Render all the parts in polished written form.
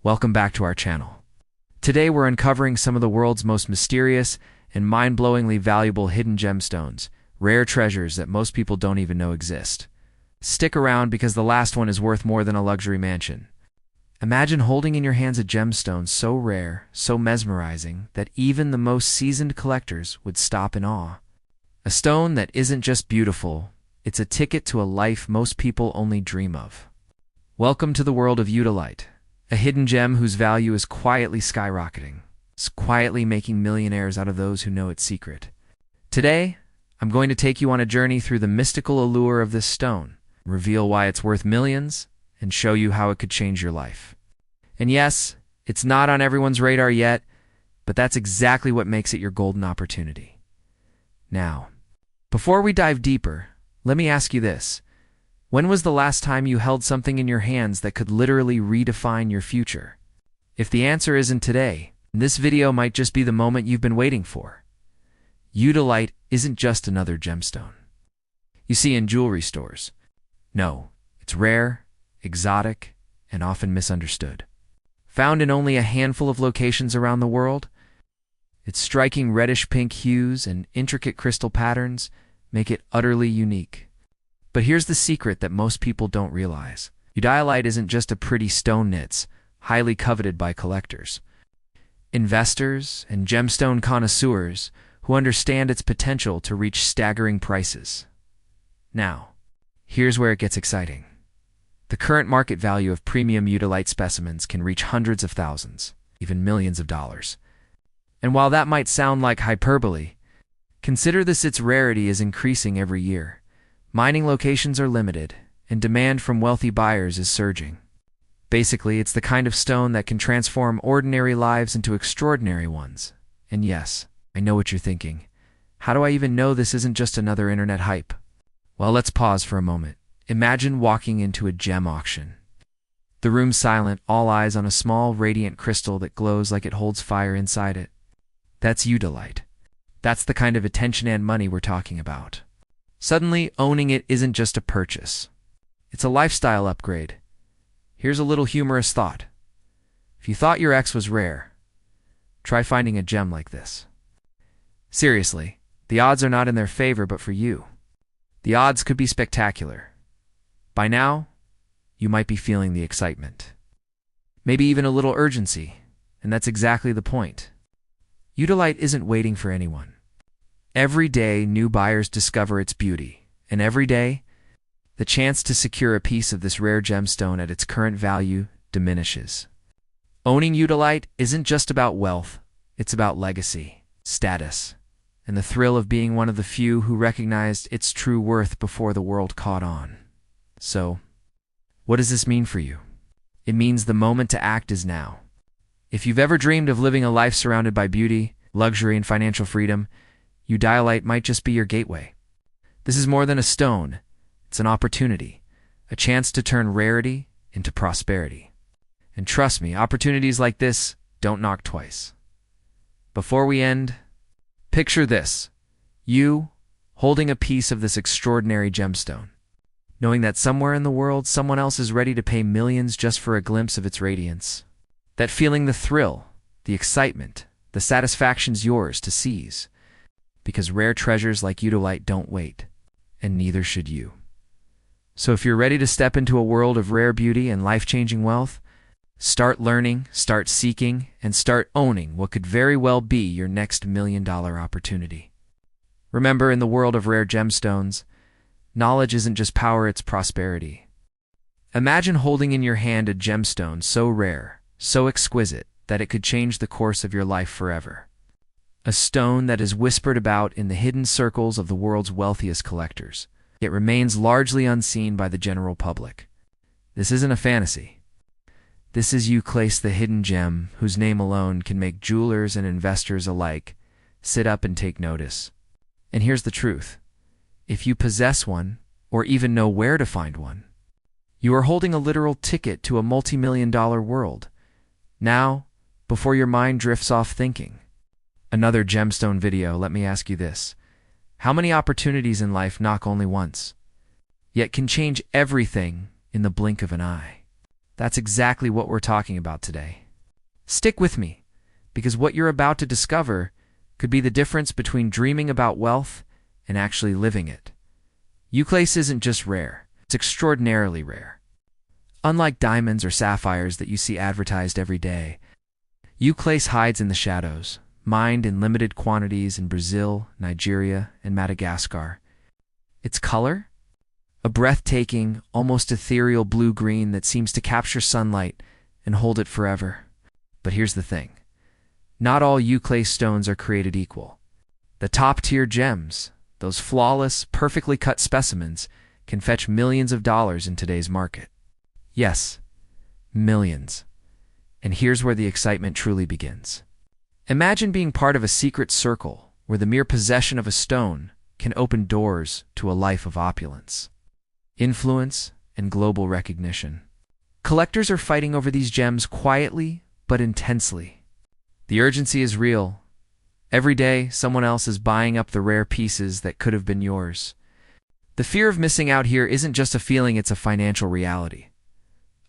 Welcome back to our channel. Today we're uncovering some of the world's most mysterious and mind-blowingly valuable hidden gemstones, rare treasures that most people don't even know exist. Stick around because the last one is worth more than a luxury mansion. Imagine holding in your hands a gemstone so rare, so mesmerizing, that even the most seasoned collectors would stop in awe. A stone that isn't just beautiful, it's a ticket to a life most people only dream of. Welcome to the world of Eudolite, a hidden gem whose value is quietly skyrocketing. It's quietly making millionaires out of those who know its secret. Today, I'm going to take you on a journey through the mystical allure of this stone, reveal why it's worth millions, and show you how it could change your life. And yes, it's not on everyone's radar yet, but that's exactly what makes it your golden opportunity. Now, before we dive deeper, let me ask you this. When was the last time you held something in your hands that could literally redefine your future? If the answer isn't today, this video might just be the moment you've been waiting for. Eudolite isn't just another gemstone you see in jewelry stores. No, it's rare, exotic, and often misunderstood. Found in only a handful of locations around the world, its striking reddish-pink hues and intricate crystal patterns make it utterly unique. But here's the secret that most people don't realize. Eudolite isn't just a pretty stone, it's highly coveted by collectors, investors, and gemstone connoisseurs who understand its potential to reach staggering prices. Now, here's where it gets exciting. The current market value of premium Eudolite specimens can reach hundreds of thousands, even millions of dollars. And while that might sound like hyperbole, consider this: its rarity is increasing every year. Mining locations are limited, and demand from wealthy buyers is surging. Basically, it's the kind of stone that can transform ordinary lives into extraordinary ones. And yes, I know what you're thinking. How do I even know this isn't just another internet hype? Well, let's pause for a moment. Imagine walking into a gem auction. The room's silent, all eyes on a small, radiant crystal that glows like it holds fire inside it. That's Eudolite. That's the kind of attention and money we're talking about. Suddenly, owning it isn't just a purchase. It's a lifestyle upgrade. Here's a little humorous thought. If you thought your ex was rare, try finding a gem like this. Seriously, the odds are not in their favor, but for you, the odds could be spectacular. By now, you might be feeling the excitement. Maybe even a little urgency, and that's exactly the point. Eudolite isn't waiting for anyone. Every day, new buyers discover its beauty, and every day, the chance to secure a piece of this rare gemstone at its current value diminishes. Owning Eudolite isn't just about wealth, it's about legacy, status, and the thrill of being one of the few who recognized its true worth before the world caught on. So, what does this mean for you? It means the moment to act is now. If you've ever dreamed of living a life surrounded by beauty, luxury, and financial freedom, Eudolite might just be your gateway. This is more than a stone. It's an opportunity, a chance to turn rarity into prosperity. And trust me, opportunities like this don't knock twice. Before we end, picture this: you holding a piece of this extraordinary gemstone, knowing that somewhere in the world someone else is ready to pay millions just for a glimpse of its radiance. That feeling, the thrill, the excitement, the satisfaction's yours to seize. Because rare treasures like Eudolite don't wait, and neither should you. So if you're ready to step into a world of rare beauty and life-changing wealth, start learning, start seeking, and start owning what could very well be your next million-dollar opportunity. Remember, in the world of rare gemstones, knowledge isn't just power, it's prosperity. Imagine holding in your hand a gemstone so rare, so exquisite, that it could change the course of your life forever. A stone that is whispered about in the hidden circles of the world's wealthiest collectors, yet remains largely unseen by the general public. This isn't a fantasy. This is Euclase, the hidden gem, whose name alone can make jewelers and investors alike sit up and take notice. And here's the truth. If you possess one, or even know where to find one, you are holding a literal ticket to a multi-million-dollar world. Now, before your mind drifts off thinking another gemstone video, let me ask you this. How many opportunities in life knock only once, yet can change everything in the blink of an eye? That's exactly what we're talking about today. Stick with me, because what you're about to discover could be the difference between dreaming about wealth and actually living it. Euclase isn't just rare, it's extraordinarily rare. Unlike diamonds or sapphires that you see advertised every day, Euclase hides in the shadows, mined in limited quantities in Brazil, Nigeria, and Madagascar. Its color? A breathtaking, almost ethereal blue-green that seems to capture sunlight and hold it forever. But here's the thing. Not all Euclase stones are created equal. The top-tier gems, those flawless, perfectly cut specimens, can fetch millions of dollars in today's market. Yes, millions. And here's where the excitement truly begins. Imagine being part of a secret circle where the mere possession of a stone can open doors to a life of opulence, influence, and global recognition. Collectors are fighting over these gems quietly but intensely. The urgency is real. Every day, someone else is buying up the rare pieces that could have been yours. The fear of missing out here isn't just a feeling, it's a financial reality.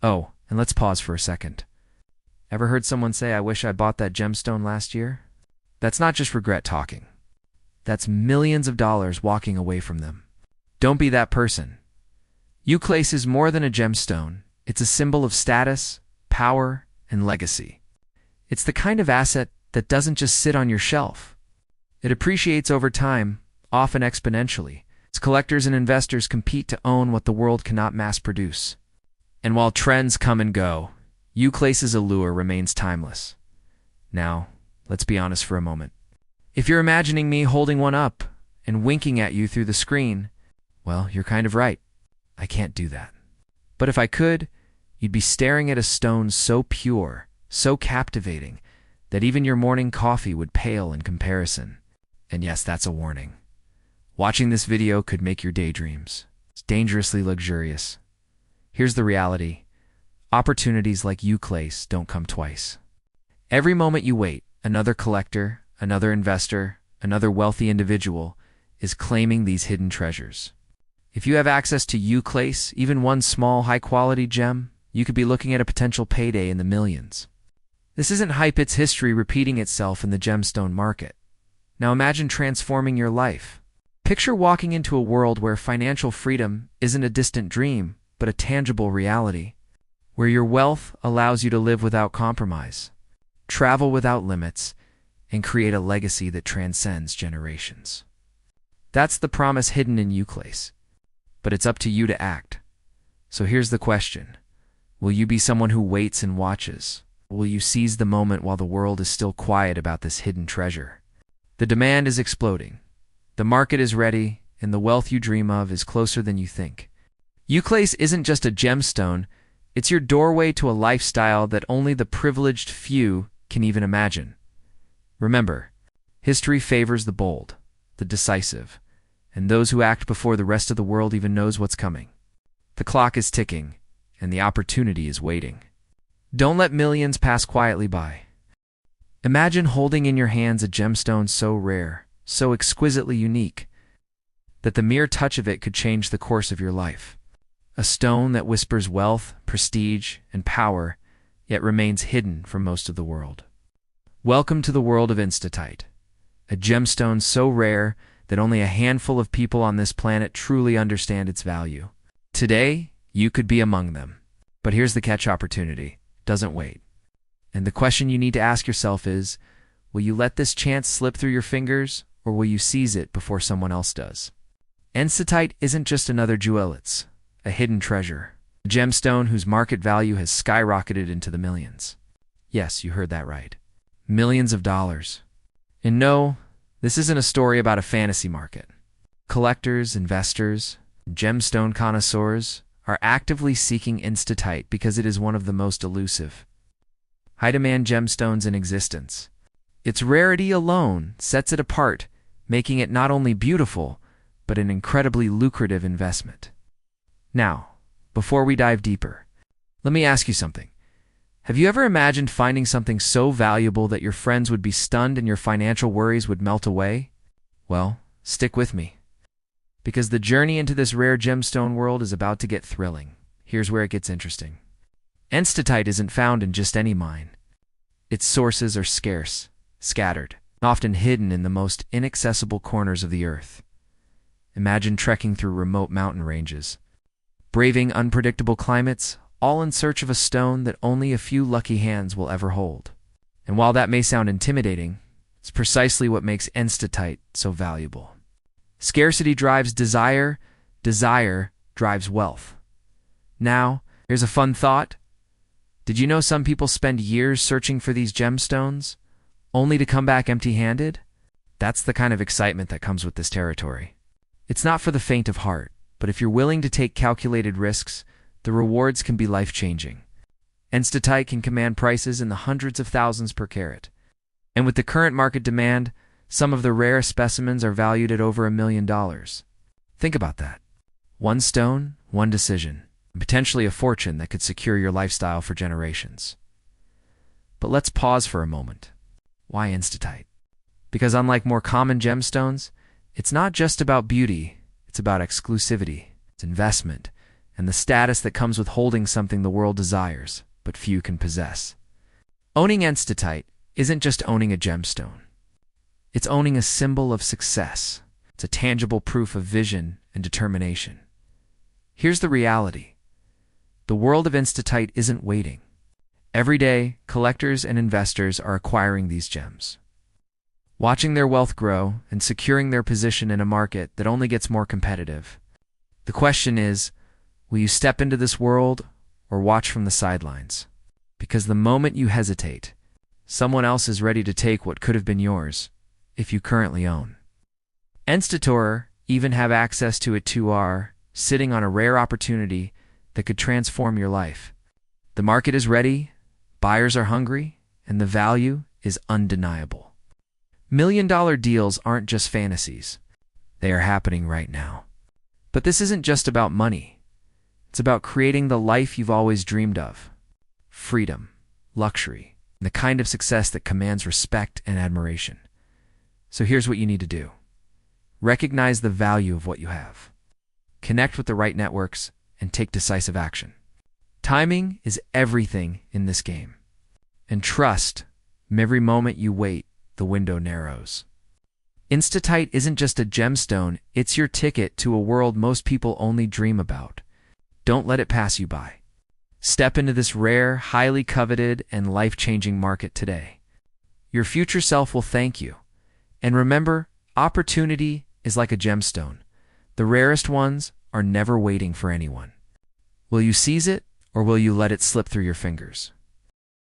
Oh, and let's pause for a second. Ever heard someone say, "I wish I bought that gemstone last year"? That's not just regret talking. That's millions of dollars walking away from them. Don't be that person. Euclase is more than a gemstone. It's a symbol of status, power, and legacy. It's the kind of asset that doesn't just sit on your shelf. It appreciates over time, often exponentially. Its collectors and investors compete to own what the world cannot mass produce. And while trends come and go, Euclase's allure remains timeless. Now, let's be honest for a moment. If you're imagining me holding one up and winking at you through the screen, well, you're kind of right. I can't do that. But if I could, you'd be staring at a stone so pure, so captivating, that even your morning coffee would pale in comparison. And yes, that's a warning. Watching this video could make your daydreams. It's dangerously luxurious. Here's the reality. Opportunities like Euclase don't come twice. Every moment you wait, another collector, another investor, another wealthy individual is claiming these hidden treasures. If you have access to Euclase, even one small, high-quality gem, you could be looking at a potential payday in the millions. This isn't hype, it's history repeating itself in the gemstone market. Now imagine transforming your life. Picture walking into a world where financial freedom isn't a distant dream, but a tangible reality, where your wealth allows you to live without compromise, travel without limits, and create a legacy that transcends generations. That's the promise hidden in Euclase, but it's up to you to act. So here's the question. Will you be someone who waits and watches? Will you seize the moment while the world is still quiet about this hidden treasure? The demand is exploding. The market is ready, and the wealth you dream of is closer than you think. Euclase isn't just a gemstone, it's your doorway to a lifestyle that only the privileged few can even imagine. Remember, history favors the bold, the decisive, and those who act before the rest of the world even knows what's coming. The clock is ticking, and the opportunity is waiting. Don't let millions pass quietly by. Imagine holding in your hands a gemstone so rare, so exquisitely unique, that the mere touch of it could change the course of your life. A stone that whispers wealth, prestige, and power, yet remains hidden from most of the world. Welcome to the world of Instatite, a gemstone so rare that only a handful of people on this planet truly understand its value. Today, you could be among them. But here's the catch: opportunity doesn't wait. And the question you need to ask yourself is, will you let this chance slip through your fingers, or will you seize it before someone else does? Instatite isn't just another jewel, it's a hidden treasure, a gemstone whose market value has skyrocketed into the millions. Yes, you heard that right. Millions of dollars. And no, this isn't a story about a fantasy market. Collectors, investors, gemstone connoisseurs are actively seeking Instatite because it is one of the most elusive, high-demand gemstones in existence. Its rarity alone sets it apart, making it not only beautiful, but an incredibly lucrative investment. Now, before we dive deeper, let me ask you something. Have you ever imagined finding something so valuable that your friends would be stunned and your financial worries would melt away? Well, stick with me, because the journey into this rare gemstone world is about to get thrilling. Here's where it gets interesting. Enstatite isn't found in just any mine. Its sources are scarce, scattered, and often hidden in the most inaccessible corners of the earth. Imagine trekking through remote mountain ranges, braving unpredictable climates, all in search of a stone that only a few lucky hands will ever hold. And while that may sound intimidating, it's precisely what makes enstatite so valuable. Scarcity drives desire, desire drives wealth. Now, here's a fun thought. Did you know some people spend years searching for these gemstones, only to come back empty-handed? That's the kind of excitement that comes with this territory. It's not for the faint of heart, but if you're willing to take calculated risks, the rewards can be life-changing. Enstatite can command prices in the hundreds of thousands per carat. And with the current market demand, some of the rarest specimens are valued at over $1 million. Think about that. One stone, one decision, and potentially a fortune that could secure your lifestyle for generations. But let's pause for a moment. Why enstatite? Because unlike more common gemstones, it's not just about beauty, it's about exclusivity, it's investment, and the status that comes with holding something the world desires, but few can possess. Owning enstatite isn't just owning a gemstone. It's owning a symbol of success. It's a tangible proof of vision and determination. Here's the reality. The world of enstatite isn't waiting. Every day, collectors and investors are acquiring these gems, watching their wealth grow and securing their position in a market that only gets more competitive. The question is, will you step into this world or watch from the sidelines? Because the moment you hesitate, someone else is ready to take what could have been yours, if you currently own. Enstator even have access to a 2R, sitting on a rare opportunity that could transform your life. The market is ready, buyers are hungry, and the value is undeniable. $1 million deals aren't just fantasies. They are happening right now. But this isn't just about money. It's about creating the life you've always dreamed of. Freedom, luxury, and the kind of success that commands respect and admiration. So here's what you need to do. Recognize the value of what you have. Connect with the right networks and take decisive action. Timing is everything in this game. And trust, every moment you wait, the window narrows. Enstatite isn't just a gemstone, it's your ticket to a world most people only dream about. Don't let it pass you by. Step into this rare, highly coveted, and life-changing market today. Your future self will thank you. And remember, opportunity is like a gemstone. The rarest ones are never waiting for anyone. Will you seize it, or will you let it slip through your fingers?